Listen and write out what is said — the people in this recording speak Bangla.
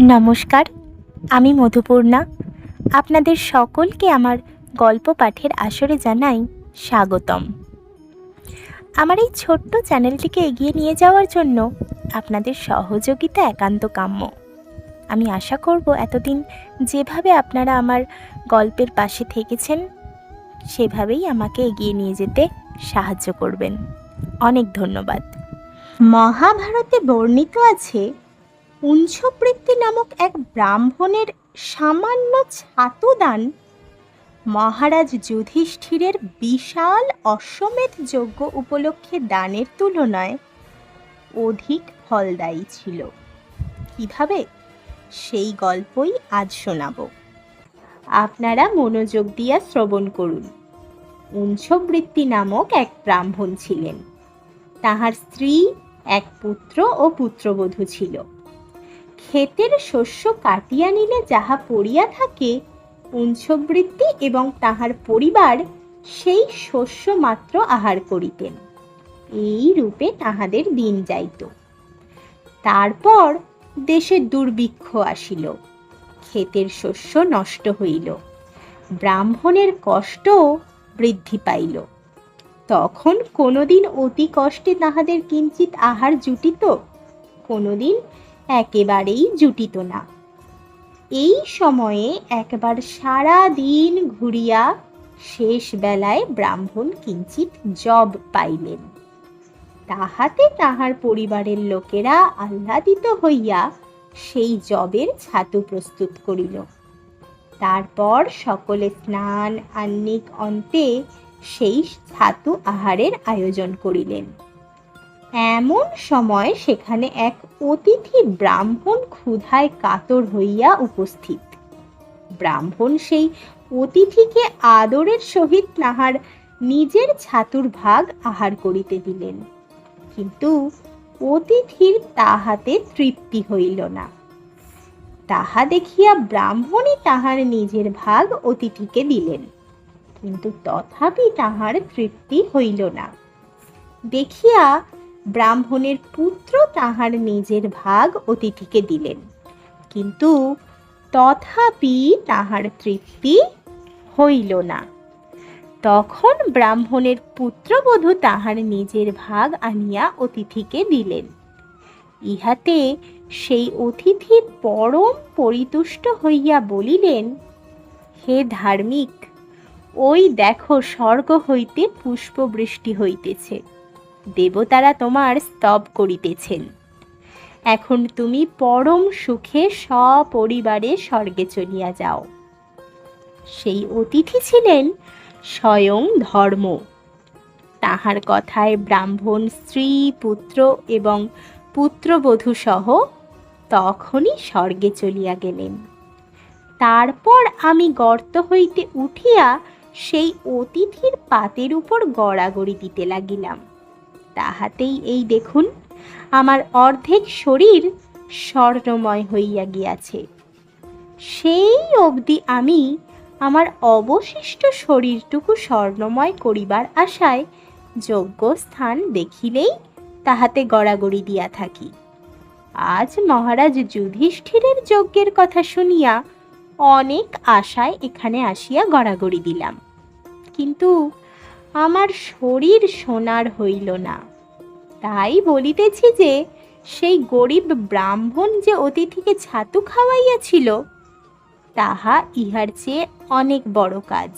নমস্কার, আমি মধুপূর্ণা। আপনাদের সকলকে আমার গল্প পাঠের আসরে জানাই স্বাগতম। আমার এই ছোট্ট চ্যানেলটিকে এগিয়ে নিয়ে যাওয়ার জন্য আপনাদের সহযোগিতা একান্ত কাম্য। আমি আশা করব এতদিন যেভাবে আপনারা আমার গল্পের পাশে থেকেছেন সেভাবেই আমাকে এগিয়ে নিয়ে যেতে সাহায্য করবেন। অনেক ধন্যবাদ। মহাভারতে বর্ণিত আছে উঞ্ছবৃত্তি নামক এক ব্রাহ্মণের সামান্য ছাতুদান মহারাজ যুধিষ্ঠিরের বিশাল অশ্বমেধ যজ্ঞ উপলক্ষে দানের তুলনায় অধিক ফলদায়ী ছিল। কিভাবে, সেই গল্পই আজ শোনাব। আপনারা মনোযোগ দিয়া শ্রবণ করুন। উঞ্ছবৃত্তি নামক এক ব্রাহ্মণ ছিলেন। তাহার স্ত্রী, এক পুত্র ও পুত্রবধূ ছিল। ক্ষেতের শস্য কাটিয়া নিলে যাহা পড়িয়া থাকে, উঞ্ছবৃত্তি এবং তাহার পরিবার সেই শস্য মাত্র আহার করিতেন। এই রূপে তাহাদের দিন যাইত। তারপর দেশে দুর্ভিক্ষ আসিল, ক্ষেতের শস্য নষ্ট হইল, ব্রাহ্মণের কষ্ট বৃদ্ধি পাইল। তখন কোনোদিন অতি কষ্টে তাহাদের কিঞ্চিত আহার জুটিত, কোনোদিন একেবারেই জুটিত না। এই সময়ে একবার সারা দিন ঘুরিয়া শেষ বেলায় ব্রাহ্মণ কিঞ্চিত জব পাইলেন। তাহাতে তাহার পরিবারের লোকেরা আহ্লাদিত হইয়া সেই জবের ছাতু প্রস্তুত করিল। তারপর সকলে স্নান আহ্নিক অন্তে সেই ছাতু আহারের আয়োজন করিলেন। এমন সময় সেখানে এক অতিথি ব্রাহ্মণ ক্ষুধায় কাতর হইয়া উপস্থিত। ব্রাহ্মণ সেই অতিথিকে আদরের সহিত তাহার নিজের ছাতুর ভাগ আহার করিতে দিলেন, কিন্তু অতিথির তাহাতে তৃপ্তি হইল না। তাহা দেখিয়া ব্রাহ্মণই তাহার নিজের ভাগ অতিথিকে দিলেন, কিন্তু তথাপি তাহার তৃপ্তি হইল না। দেখিয়া ব্রাহ্মণের পুত্র তাহার নিজের ভাগ অতিথিকে দিলেন, কিন্তু তথাপি তাহার তৃপ্তি হইল না। তখন ব্রাহ্মণের পুত্রবধূ তাহার নিজের ভাগ আনিয়া অতিথিকে দিলেন। ইহাতে সেই অতিথি পরম পরিতুষ্ট হইয়া বলিলেন, হে ধার্মিক, ওই দেখো স্বর্গ হইতে পুষ্পবৃষ্টি হইতেছে, দেবতারা তোমার স্তব করিতেছেন। এখন তুমি পরম সুখে সপরিবারে স্বর্গে চলিয়া যাও। সেই অতিথি ছিলেন স্বয়ং ধর্ম। তাহার কথায় ব্রাহ্মণ স্ত্রী, পুত্র এবং পুত্রবধূ সহ তখনই স্বর্গে চলিয়া গেলেন। তারপর আমি গর্ত হইতে উঠিয়া সেই অতিথির পাতের উপর গড়াগড়ি দিতে লাগিলাম। তাহাতেই এই দেখুন, আমার অর্ধেক শরীর স্বর্ণময় হইয়া গিয়াছে। সেই অবধি আমি আমার অবশিষ্ট শরীরটুকু স্বর্ণময় করিবার আশায় যোগ্য স্থান দেখিলেই তাহাতে গড়াগড়ি দিয়া থাকি। আজ মহারাজ যুধিষ্ঠিরের যজ্ঞের কথা শুনিয়া অনেক আশায় এখানে আসিয়া গড়াগড়ি দিলাম, কিন্তু আমার শরীর সোনার হইল না। তাই বলিতেছি যে সেই গরিব ব্রাহ্মণ যে অতিথিকে ছাতু খাওয়াইয়াছিল, তাহা ইহার চেয়ে অনেক বড় কাজ।